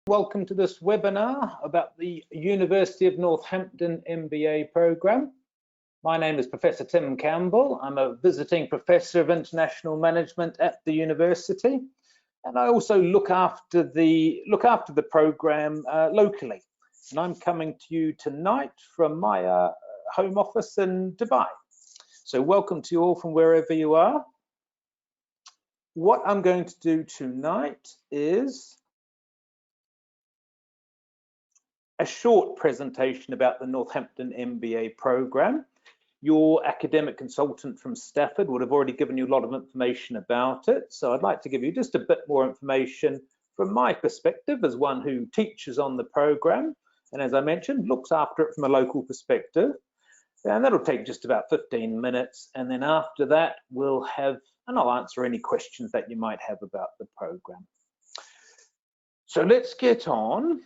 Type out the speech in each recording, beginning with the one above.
Welcome to this webinar about the University of Northampton MBA program. My name is Professor Tim Campbell. I'm a visiting professor of international management at the university, and I also look after the program locally. And I'm coming to you tonight from my home office in Dubai. So welcome to you all from wherever you are. What I'm going to do tonight is a short presentation about the Northampton MBA program. Your academic consultant from Stafford would have already given you a lot of information about it, so I'd like to give you just a bit more information from my perspective as one who teaches on the program, and as I mentioned, looks after it from a local perspective. And that'll take just about 15 minutes, and then after that I'll answer any questions that you might have about the program. So let's get on.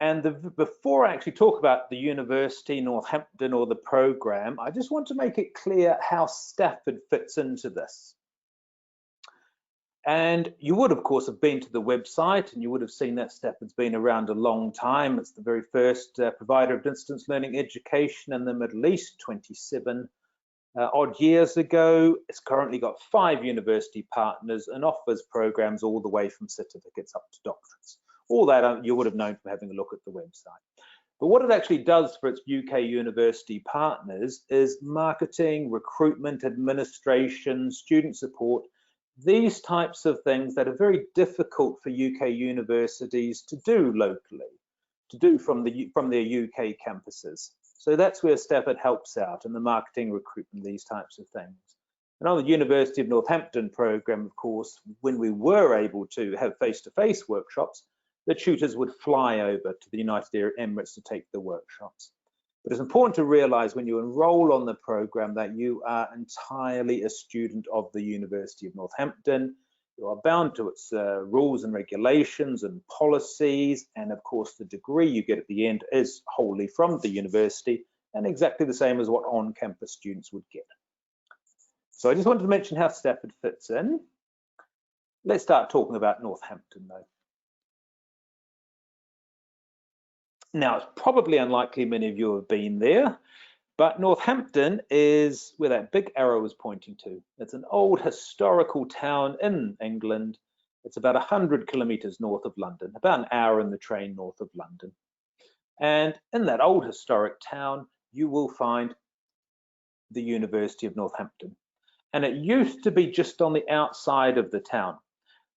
And before I actually talk about the University, Northampton, or the program, I just want to make it clear how Stafford fits into this. And you would, of course, have been to the website, and you would have seen that Stafford's been around a long time. It's the very first provider of distance learning education in the Middle East, 27 odd years ago. It's currently got 5 university partners and offers programs all the way from certificates up to doctorates. All that you would have known from having a look at the website. But what it actually does for its UK university partners is marketing, recruitment, administration, student support, these types of things that are very difficult for UK universities to do locally, to do from their UK campuses. So that's where Stafford helps out in the marketing, recruitment, these types of things. And on the University of Northampton program, of course, when we were able to have face-to-face workshops, the tutors would fly over to the United Arab Emirates to take the workshops. But it's important to realize when you enroll on the program that you are entirely a student of the University of Northampton. You are bound to its rules and regulations and policies, and of course the degree you get at the end is wholly from the university and exactly the same as what on-campus students would get. So I just wanted to mention how Stafford fits in. Let's start talking about Northampton though. Now, it's probably unlikely many of you have been there, but Northampton is where that big arrow is pointing to. It's an old historical town in England. It's about 100 kilometers north of London, about an hour in the train north of London. And in that old historic town, you will find the University of Northampton. And it used to be just on the outside of the town.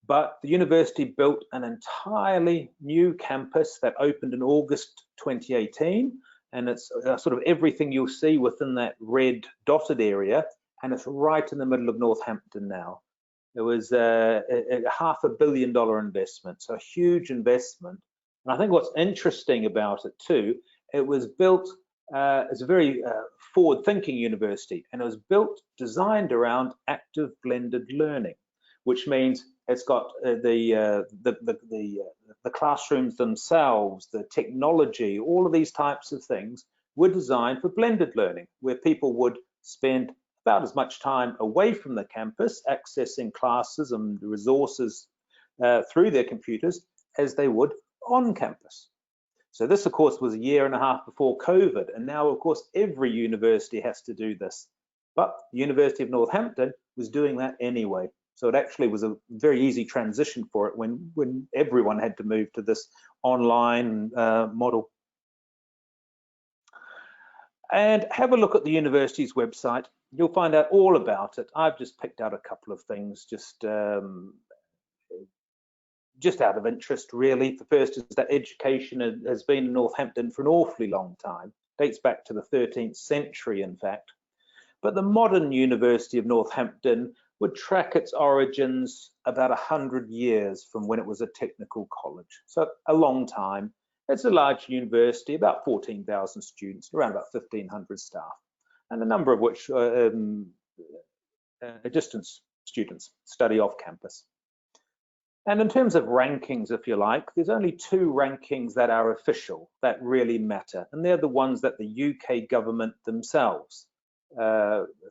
But the university built an entirely new campus that opened in August 2018, and it's sort of everything you'll see within that red dotted area, and it's right in the middle of Northampton now. It was a $500 million investment, so a huge investment. And I think what's interesting about it too, it was built as a very forward-thinking university, and it was designed around active blended learning, which means it's got the classrooms themselves, the technology, all of these types of things were designed for blended learning, where people would spend about as much time away from the campus accessing classes and resources through their computers as they would on campus. So this, of course, was a year and a half before COVID, and now, of course, every university has to do this. But the University of Northampton was doing that anyway. So it actually was a very easy transition for it when everyone had to move to this online model. And have a look at the university's website. You'll find out all about it. I've just picked out a couple of things just out of interest, really. The first is that education has been in Northampton for an awfully long time. Dates back to the 13th century, in fact. But the modern University of Northampton would track its origins about 100 years from when it was a technical college. So a long time. It's a large university, about 14,000 students, around about 1,500 staff, and a number of which are distance students, study off campus. And in terms of rankings, if you like, there's only 2 rankings that are official, that really matter, and they're the ones that the UK government themselves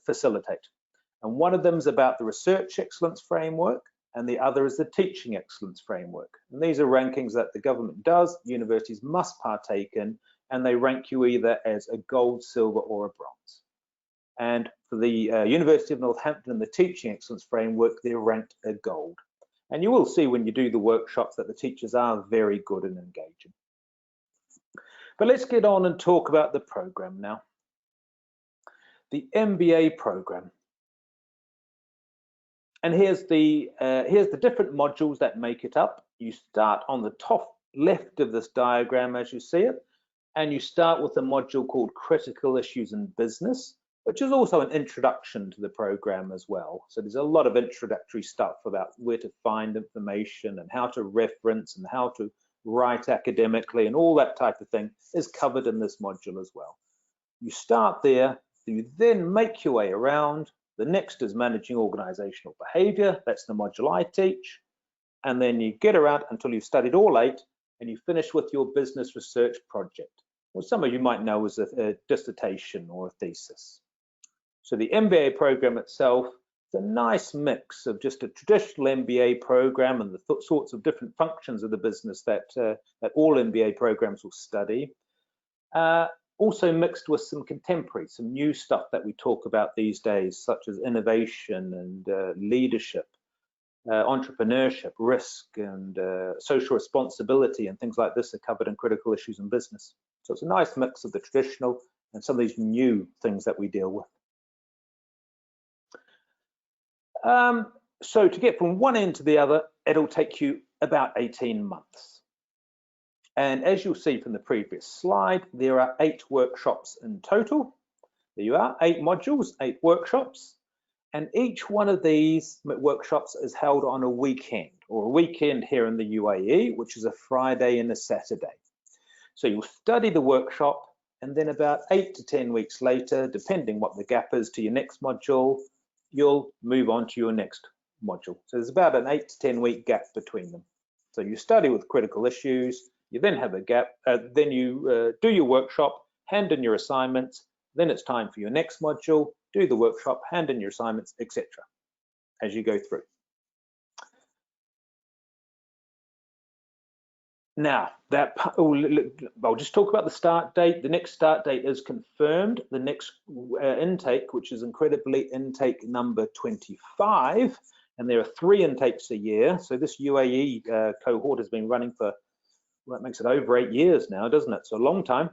facilitate. And one of them is about the Research Excellence Framework, and the other is the Teaching Excellence Framework. And these are rankings that the government does, universities must partake in, and they rank you either as a gold, silver, or a bronze. And for the University of Northampton and the Teaching Excellence Framework, they're ranked a gold. And you will see when you do the workshops that the teachers are very good and engaging. But let's get on and talk about the program now. The MBA program. And here's the different modules that make it up. You start on the top left of this diagram as you see it, and you start with a module called Critical Issues in Business, which is also an introduction to the program as well. So there's a lot of introductory stuff about where to find information and how to reference and how to write academically, and all that type of thing is covered in this module as well. You start there, you then make your way around. The next is Managing Organizational Behavior. That's the module I teach. And then you get around until you've studied all 8 and you finish with your business research project, or some of you might know as a dissertation or a thesis. So the MBA program itself is a nice mix of just a traditional MBA program and the sorts of different functions of the business that all MBA programs will study. Also mixed with some contemporary, some new stuff that we talk about these days, such as innovation and leadership, entrepreneurship, risk, and social responsibility, and things like this are covered in Critical Issues in Business. So it's a nice mix of the traditional and some of these new things that we deal with. So to get from one end to the other, it'll take you about 18 months. And as you'll see from the previous slide, there are 8 workshops in total. There you are, 8 modules, 8 workshops. And each one of these workshops is held on a weekend, or a weekend here in the UAE, which is a Friday and a Saturday. So you'll study the workshop, and then about 8 to 10 weeks later, depending what the gap is to your next module, you'll move on to your next module. So there's about an 8 to 10 week gap between them. So you study with critical issues, you then have a gap, then you do your workshop, hand in your assignments, then it's time for your next module, do the workshop, hand in your assignments, etc. as you go through. Now, I'll just talk about the start date. The next start date is confirmed. The next intake, which is incredibly intake number 25, and there are 3 intakes a year. So this UAE cohort has been running for, well, that makes it over 8 years now, doesn't it? So a long time.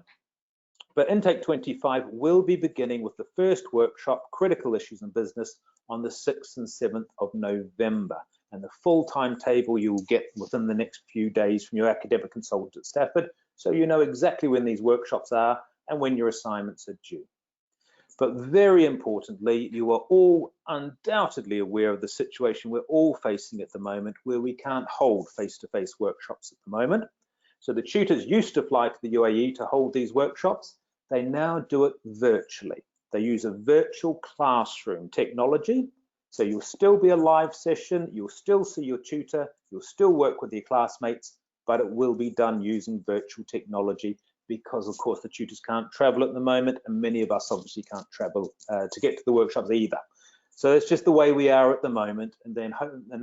But intake 25 will be beginning with the first workshop, Critical Issues in Business, on the 6th and 7th of November. And the full timetable you will get within the next few days from your academic consultant at Stafford, so you know exactly when these workshops are and when your assignments are due. But very importantly, you are all undoubtedly aware of the situation we're all facing at the moment, where we can't hold face-to-face workshops at the moment. So the tutors used to fly to the UAE to hold these workshops. They now do it virtually. They use a virtual classroom technology. So you'll still be a live session, you'll still see your tutor, you'll still work with your classmates, but it will be done using virtual technology because, of course, the tutors can't travel at the moment, and many of us obviously can't travel to get to the workshops either. So it's just the way we are at the moment, and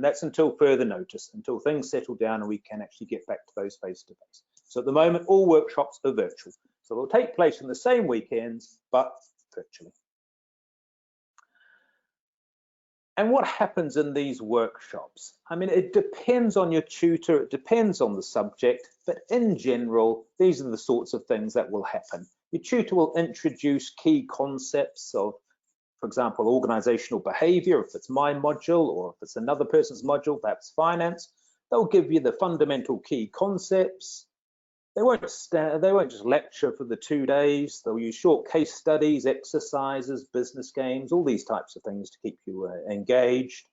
that's until further notice, until things settle down and we can actually get back to those face-to-face. So at the moment, all workshops are virtual. So they'll take place in the same weekends, but virtually. And what happens in these workshops? I mean, it depends on your tutor, it depends on the subject, but in general, these are the sorts of things that will happen. Your tutor will introduce key concepts of, for example, organizational behavior, if it's my module, or if it's another person's module, perhaps finance. They'll give you the fundamental key concepts. They won't just lecture for the 2 days. They'll use short case studies, exercises, business games, all these types of things to keep you engaged.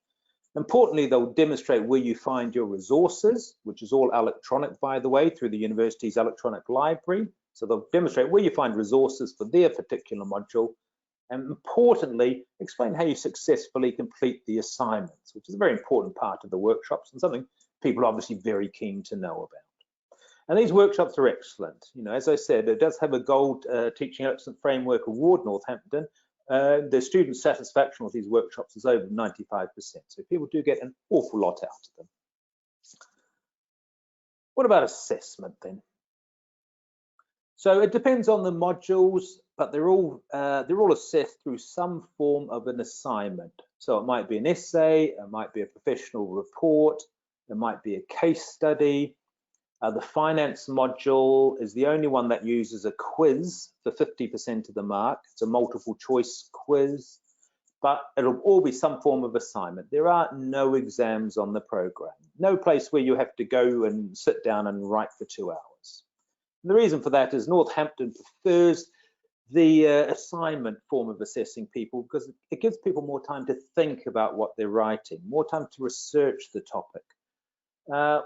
Importantly, they'll demonstrate where you find your resources, which is all electronic, by the way, through the university's electronic library. So they'll demonstrate where you find resources for their particular module. And importantly, explain how you successfully complete the assignments, which is a very important part of the workshops and something people are obviously very keen to know about. And these workshops are excellent. You know, as I said, it does have a gold Teaching Excellence Framework Award, Northampton, The student satisfaction with these workshops is over 95%. So people do get an awful lot out of them. What about assessment then? So it depends on the modules, but they're all assessed through some form of an assignment. So it might be an essay, it might be a professional report, it might be a case study. The finance module is the only one that uses a quiz for 50% of the mark. It's a multiple choice quiz, but it'll all be some form of assignment. There are no exams on the program, no place where you have to go and sit down and write for 2 hours. And the reason for that is Northampton prefers the assignment form of assessing people because it gives people more time to think about what they're writing, more time to research the topic.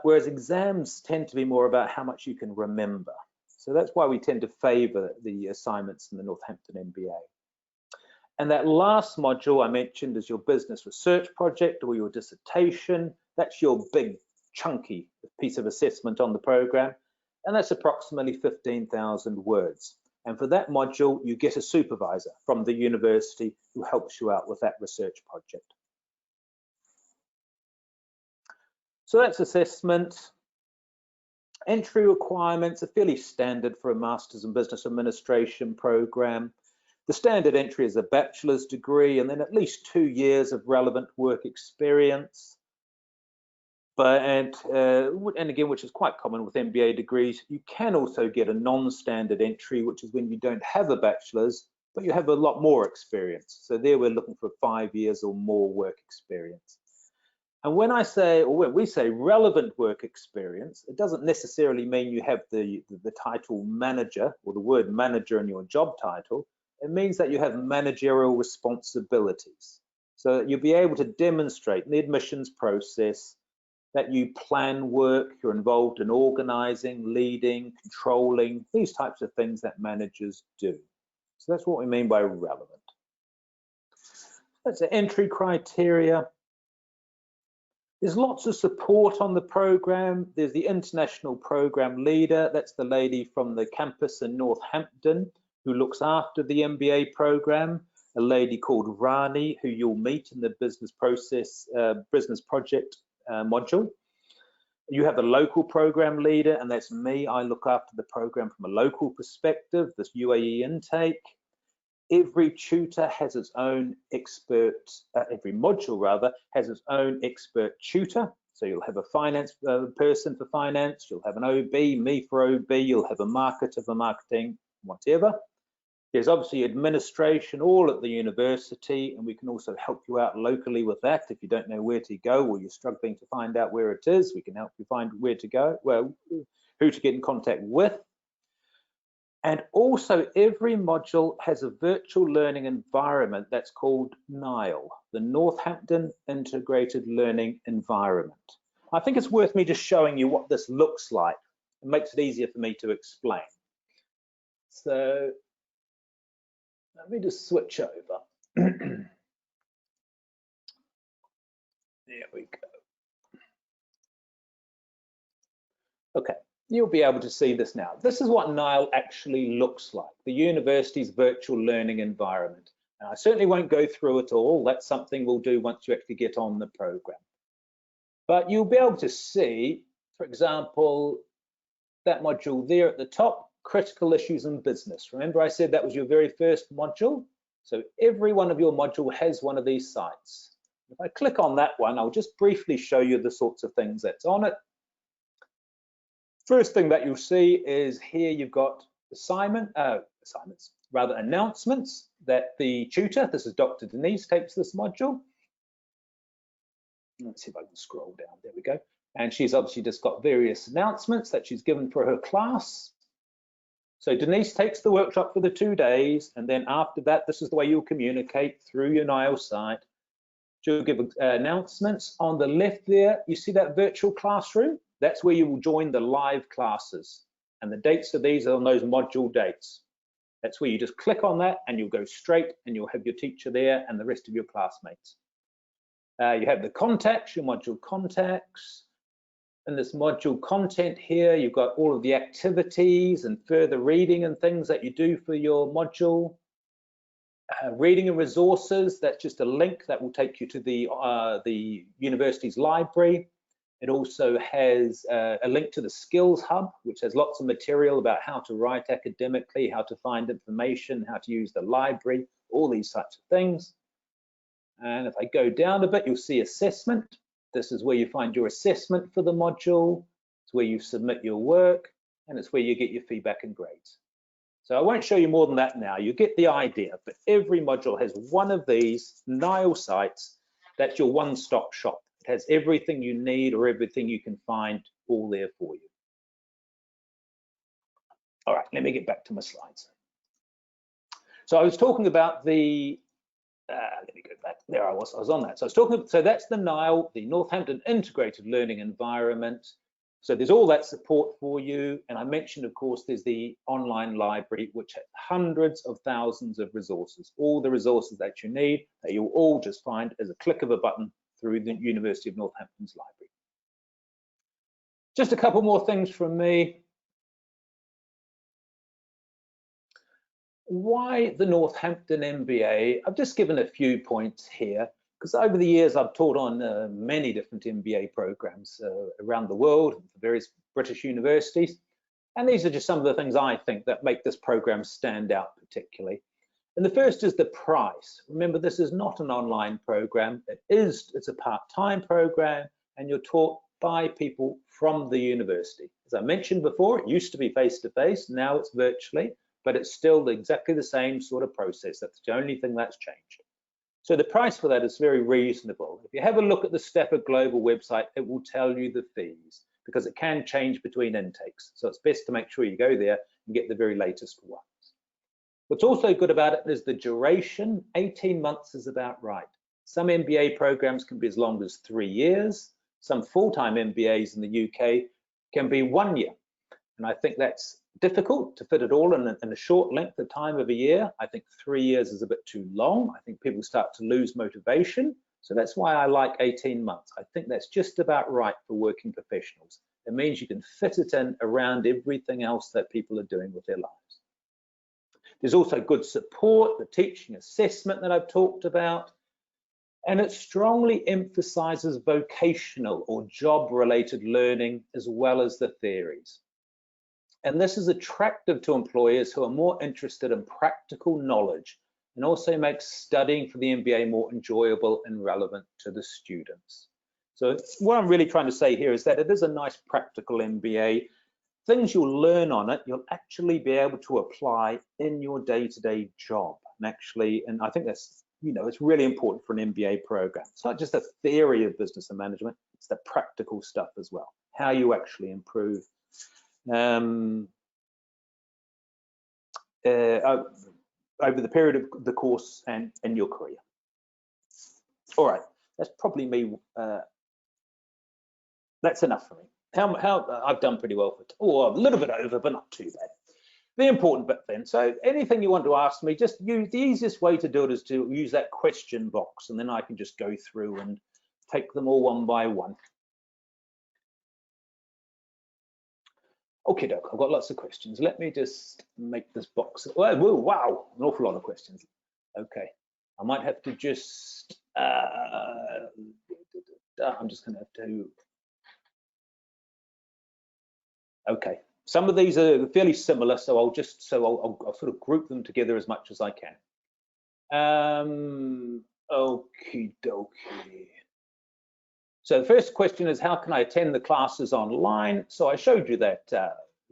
Whereas exams tend to be more about how much you can remember. So that's why we tend to favour the assignments in the Northampton MBA. And that last module I mentioned is your business research project or your dissertation. That's your big chunky piece of assessment on the program. And that's approximately 15,000 words. And for that module, you get a supervisor from the university who helps you out with that research project. So that's assessment. Entry requirements are fairly standard for a Master's in Business Administration program. The standard entry is a bachelor's degree and then at least 2 years of relevant work experience. And again, which is quite common with MBA degrees, you can also get a non-standard entry, which is when you don't have a bachelor's, but you have a lot more experience. So there we're looking for 5 years or more work experience. And when I say, or when we say relevant work experience, it doesn't necessarily mean you have the title manager or the word manager in your job title. It means that you have managerial responsibilities. So that you'll be able to demonstrate in the admissions process that you plan work, you're involved in organising, leading, controlling, these types of things that managers do. So that's what we mean by relevant. That's the entry criteria. There's lots of support on the program. There's the international program leader. That's the lady from the campus in Northampton who looks after the MBA program, a lady called Rani, who you'll meet in the business project module. You have a local program leader, and that's me. I look after the program from a local perspective, this UAE intake. Every tutor has its own expert, every module rather, has its own expert tutor. So you'll have a finance person for finance, you'll have an OB, me for OB, you'll have a marketer for marketing, whatever. There's obviously administration all at the university, and we can also help you out locally with that. If you don't know where to go or you're struggling to find out where it is, we can help you find where to go, well, who to get in contact with. And also every module has a virtual learning environment that's called NILE, the Northampton Integrated Learning Environment. I think it's worth me just showing you what this looks like. It makes it easier for me to explain. So let me just switch over. There we go. Okay. You'll be able to see this now. This is what NILE actually looks like, the university's virtual learning environment. And I certainly won't go through it all. That's something we'll do once you actually get on the program. But you'll be able to see, for example, that module there at the top, critical issues in business. Remember I said that was your very first module? So every one of your module has one of these sites. If I click on that one, I'll just briefly show you the sorts of things that's on it. First thing that you'll see is here you've got announcements that the tutor, this is Dr. Denise, takes this module. Let's see if I can scroll down, there we go. And she's obviously just got various announcements that she's given for her class. So Denise takes the workshop for the 2 days, and then after that, this is the way you'll communicate through your NILE site. She'll give announcements. On the left there, you see that virtual classroom? That's where you will join the live classes. And the dates of these are on those module dates. That's where you just click on that and you'll go straight and you'll have your teacher there and the rest of your classmates. You have the contacts, your module contacts. In this module content here, you've got all of the activities and further reading and things that you do for your module. Reading and resources, that's just a link that will take you to the university's library. It also has a link to the Skills Hub, which has lots of material about how to write academically, how to find information, how to use the library, all these types of things. And if I go down a bit, you'll see assessment. This is where you find your assessment for the module. It's where you submit your work, and it's where you get your feedback and grades. So I won't show you more than that now. You get the idea, but every module has one of these NILE sites. That's your one-stop shop. It has everything you need or everything you can find all there for you. All right, let me get back to my slides. So I was talking about the, let me go back, there I was on that. So I was talking, so that's the NILE, the Northampton Integrated Learning Environment. So there's all that support for you. And I mentioned, of course, there's the online library, which has hundreds of thousands of resources, all the resources that you need, that you'll all just find as a click of a button through the University of Northampton's library. Just a couple more things from me. Why the Northampton MBA? I've just given a few points here, because over the years I've taught on many different MBA programs around the world, for various British universities, and these are just some of the things I think that make this program stand out particularly. And the first is the price. Remember, this is not an online program. It's a part-time program, and you're taught by people from the university. As I mentioned before, it used to be face-to-face, now it's virtually, but it's still exactly the same sort of process. That's the only thing that's changed. So the price for that is very reasonable. If you have a look at the Stafford Global website, it will tell you the fees, because it can change between intakes. So it's best to make sure you go there and get the very latest ones. What's also good about it is the duration. 18 months is about right. Some MBA programs can be as long as 3 years. Some full-time MBAs in the UK can be 1 year. And I think that's difficult to fit it all in a short length of time of a year. I think 3 years is a bit too long. I think people start to lose motivation. So that's why I like 18 months. I think that's just about right for working professionals. It means you can fit it in around everything else that people are doing with their lives. There's also good support, the teaching assessment that I've talked about, and it strongly emphasizes vocational or job-related learning as well as the theories. And this is attractive to employers who are more interested in practical knowledge, and also makes studying for the MBA more enjoyable and relevant to the students. So what I'm really trying to say here is that it is a nice practical MBA. Things you'll learn on it, you'll actually be able to apply in your day-to-day job. And I think that's, it's really important for an MBA program. It's not just a theory of business and management, it's the practical stuff as well, how you actually improve over the period of the course and in your career. All right, that's probably me. That's enough for me. How I've done pretty well for a little bit over, but not too bad. The important bit then. So anything you want to ask me, just use the easiest way to do it is to use that question box, and then I can just go through and take them all one by one. Okay, Doc, I've got lots of questions. Let me just make this box. Oh, wow, an awful lot of questions. Okay, I might have to just, I'm just gonna have to, okay. Some of these are fairly similar, so I'll sort of group them together as much as I can. Okie dokie. So the first question is, how can I attend the classes online? So I showed you that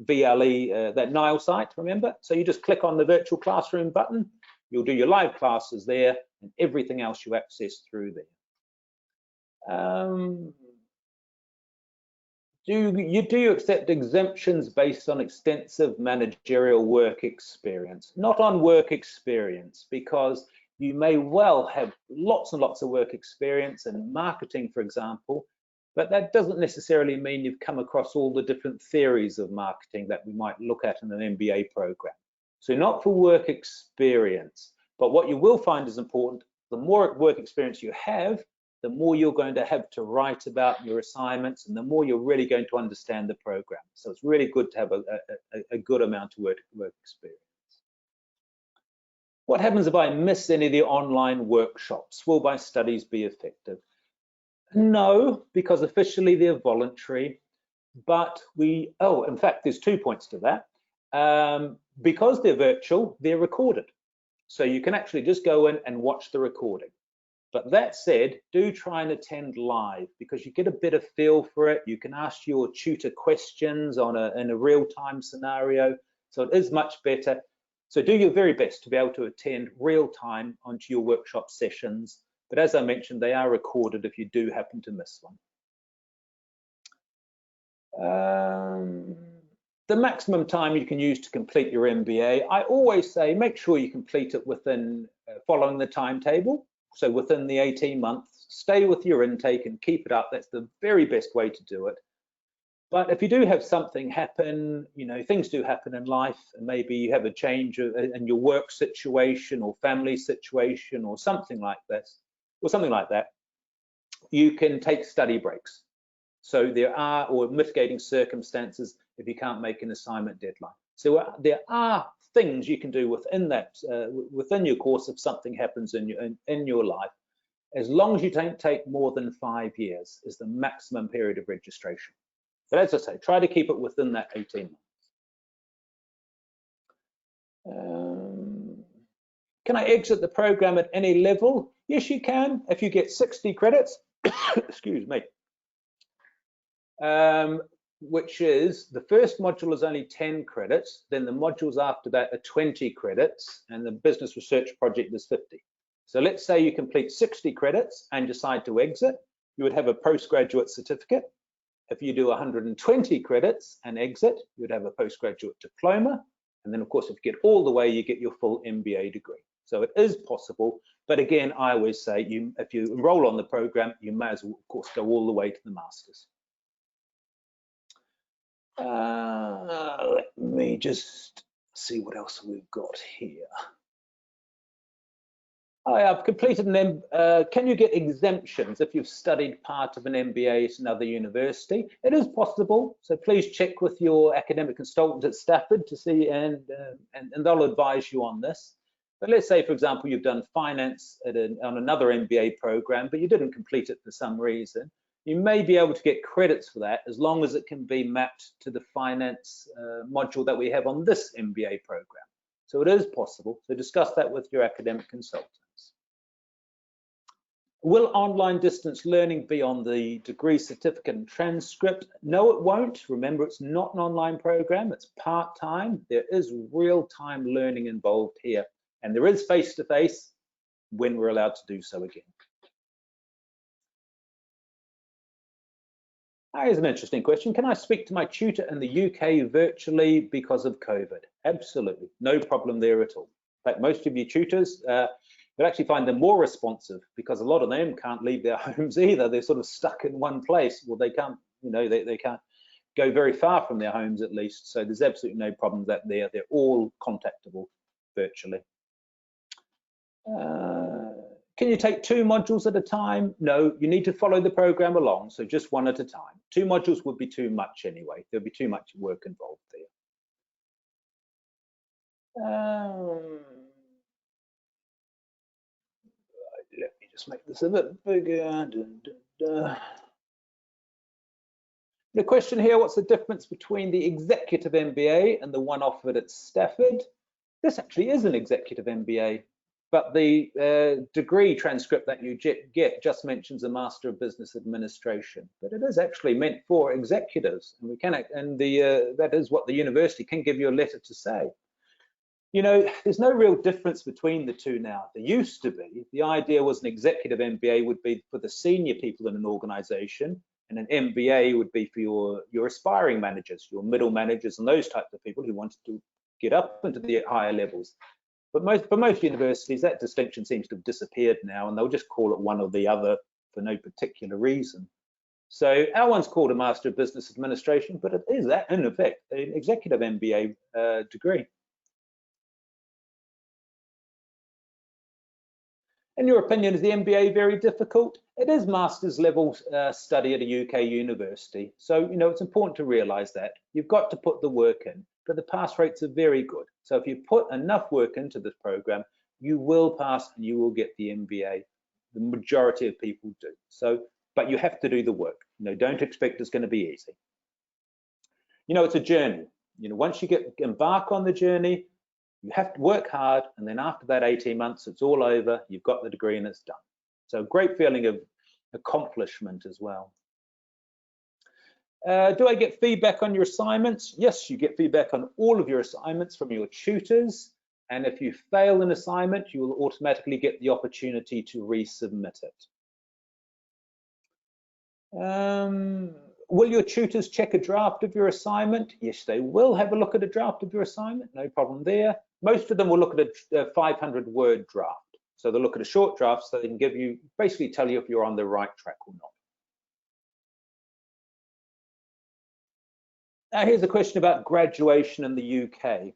VLE, that NILE site, remember? So you just click on the virtual classroom button, you'll do your live classes there, and everything else you access through there. Do you accept exemptions based on extensive managerial work experience? Not on work experience, because you may well have lots and lots of work experience in marketing, for example, but that doesn't necessarily mean you've come across all the different theories of marketing that we might look at in an MBA program. So not for work experience, but what you will find is important. The more work experience you have, the more you're going to have to write about your assignments, and the more you're really going to understand the program. So it's really good to have a good amount of work experience. What happens if I miss any of the online workshops? Will my studies be effective? No, because officially they're voluntary, but in fact, there's 2 points to that. Because they're virtual, they're recorded. So you can actually just go in and watch the recording. But that said, do try and attend live because you get a better feel for it. You can ask your tutor questions in a real-time scenario. So it is much better. So do your very best to be able to attend real-time onto your workshop sessions. But as I mentioned, they are recorded if you do happen to miss one. The maximum time you can use to complete your MBA, I always say make sure you complete it within following the timetable. So within the 18 months, stay with your intake and keep it up. That's the very best way to do it. But if you do have something happen, things do happen in life, and maybe you have a change in your work situation or family situation or something like this, you can take study breaks. So there are, or mitigating circumstances if you can't make an assignment deadline. So there are things you can do within that, within your course if something happens in your life, as long as you don't take more than 5 years is the maximum period of registration. But as I say, try to keep it within that 18 months. Can I exit the program at any level? Yes, you can. If you get 60 credits, excuse me, which is the first module is only 10 credits, then the modules after that are 20 credits, and the business research project is 50. So let's say you complete 60 credits and decide to exit, you would have a postgraduate certificate. If you do 120 credits and exit, you would have a postgraduate diploma. And then of course, if you get all the way, you get your full MBA degree. So it is possible, but again, I always say if you enroll on the program, you may as well, of course, go all the way to the masters. Let me just see what else we've got here. I have completed an can you get exemptions if you've studied part of an MBA at another university? It is possible, so please check with your academic consultant at Stafford to see, and they'll advise you on this. But let's say, for example, you've done finance on another MBA program, but you didn't complete it for some reason. You may be able to get credits for that as long as it can be mapped to the finance module that we have on this MBA program. So it is possible. So discuss that with your academic consultants. Will online distance learning be on the degree, certificate and transcript? No, it won't. Remember, it's not an online program. It's part-time. There is real-time learning involved here. And there is face-to-face when we're allowed to do so again. Here's an interesting question. Can I speak to my tutor in the UK virtually because of COVID? Absolutely, no problem there at all. In fact, most of your tutors, you'll actually find them more responsive because a lot of them can't leave their homes either. They're sort of stuck in one place. Well, they can't, they can't go very far from their homes at least. So there's absolutely no problem that they're all contactable virtually. Can you take 2 modules at a time? No, you need to follow the program along, so just 1 at a time. 2 modules would be too much anyway. There'll be too much work involved there. Let me just make this a bit bigger. The question here, what's the difference between the executive MBA and the one offered at Stafford? This actually is an executive MBA. But the degree transcript that you get just mentions a Master of Business Administration, but it is actually meant for executives, and that is what the university can give you a letter to say. There's no real difference between the two now. There used to be. The idea was an executive MBA would be for the senior people in an organisation, and an MBA would be for your aspiring managers, your middle managers, and those types of people who wanted to get up into the higher levels. But for most universities, that distinction seems to have disappeared now, and they'll just call it one or the other for no particular reason. So our one's called a Master of Business Administration, but it is, in effect, an executive MBA degree. In your opinion, is the MBA very difficult? It is master's level study at a UK university. So, it's important to realise that. You've got to put the work in, but the pass rates are very good. So if you put enough work into this program, you will pass and you will get the MBA. The majority of people do. So, but you have to do the work. Don't expect it's going to be easy. It's a journey. Once you embark on the journey, you have to work hard, and then after that 18 months, it's all over. You've got the degree and it's done. So, great feeling of accomplishment as well. Do I get feedback on your assignments? Yes, you get feedback on all of your assignments from your tutors. And if you fail an assignment, you will automatically get the opportunity to resubmit it. Will your tutors check a draft of your assignment? Yes, they will have a look at a draft of your assignment. No problem there. Most of them will look at a 500-word draft. So they'll look at a short draft so they can basically tell you if you're on the right track or not. Now, here's a question about graduation in the UK.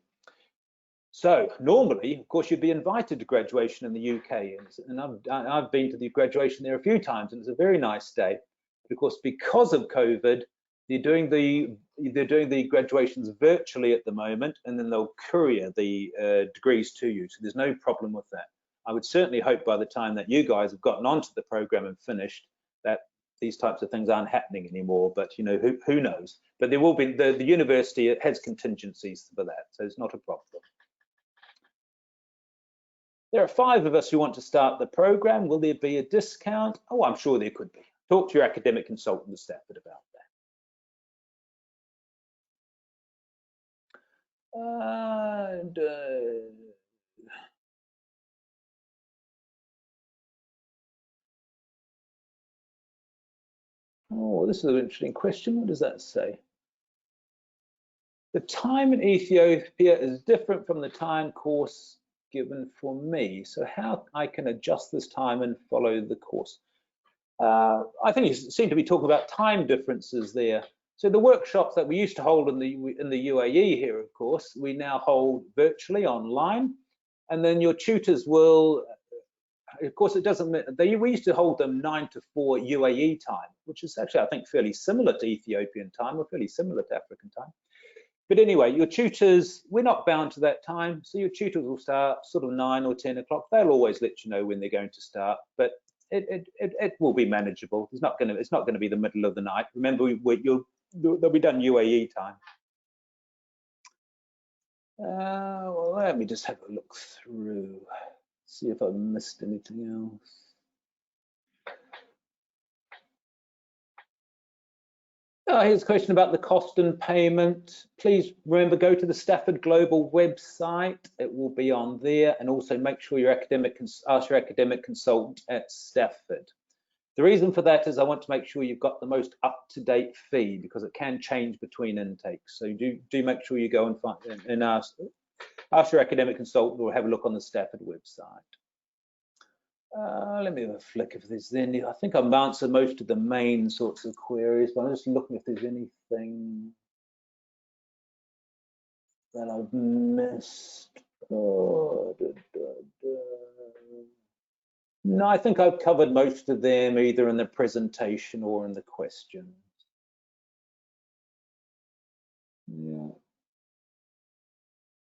So normally, of course, you'd be invited to graduation in the UK, and I've been to the graduation there a few times, and it's a very nice day. But of course, because of COVID, they're doing the graduations virtually at the moment, and then they'll courier the degrees to you. So there's no problem with that. I would certainly hope by the time that you guys have gotten onto the program and finished that these types of things aren't happening anymore, but who knows? But there will be, the university has contingencies for that, so it's not a problem. There are 5 of us who want to start the program. Will there be a discount? Oh, I'm sure there could be. Talk to your academic consultant at Stafford about that. Oh, this is an interesting question. What does that say? The time in Ethiopia is different from the time course given for me. So how I can adjust this time and follow the course? I think you seem to be talking about time differences there. So the workshops that we used to hold in the UAE here, of course, we now hold virtually online, and then your tutors will. Of course, it doesn't. We used to hold them 9 to 4 UAE time, which is actually, I think, fairly similar to Ethiopian time or fairly similar to African time. But anyway, your tutors, we're not bound to that time, so your tutors will start sort of 9 or 10 o'clock. They'll always let you know when they're going to start, but it will be manageable. It's not going to be the middle of the night. Remember, they'll be done UAE time. Well, let me just have a look through. See if I've missed anything else. Here's a question about the cost and payment. Please remember, go to the Stafford Global website. It will be on there, and also make sure ask your academic consultant at Stafford. The reason for that is I want to make sure you've got the most up-to-date fee, because it can change between intakes. So do make sure you go and ask your academic consultant, or have a look on the Stafford website. Let me have a flick if there's any. I think I've answered most of the main sorts of queries, but I'm just looking if there's anything that I've missed. No, I think I've covered most of them either in the presentation or in the questions. Yeah.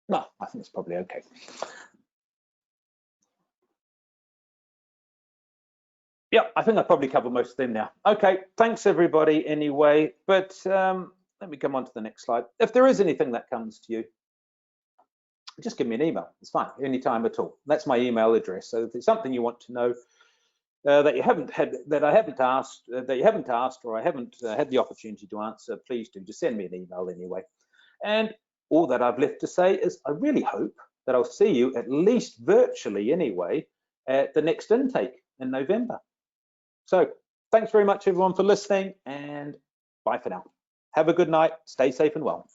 No, I think it's probably okay. Yeah, I think I've probably covered most of them now. Okay, thanks everybody anyway, but let me come on to the next slide. If there is anything that comes to you, just give me an email. It's fine, anytime at all. That's my email address. So if there's something you want to know that I haven't asked, or I haven't had the opportunity to answer, please do. Just send me an email anyway. And all that I've left to say is I really hope that I'll see you at least virtually anyway at the next intake in November. So thanks very much everyone for listening, and bye for now. Have a good night, stay safe and well.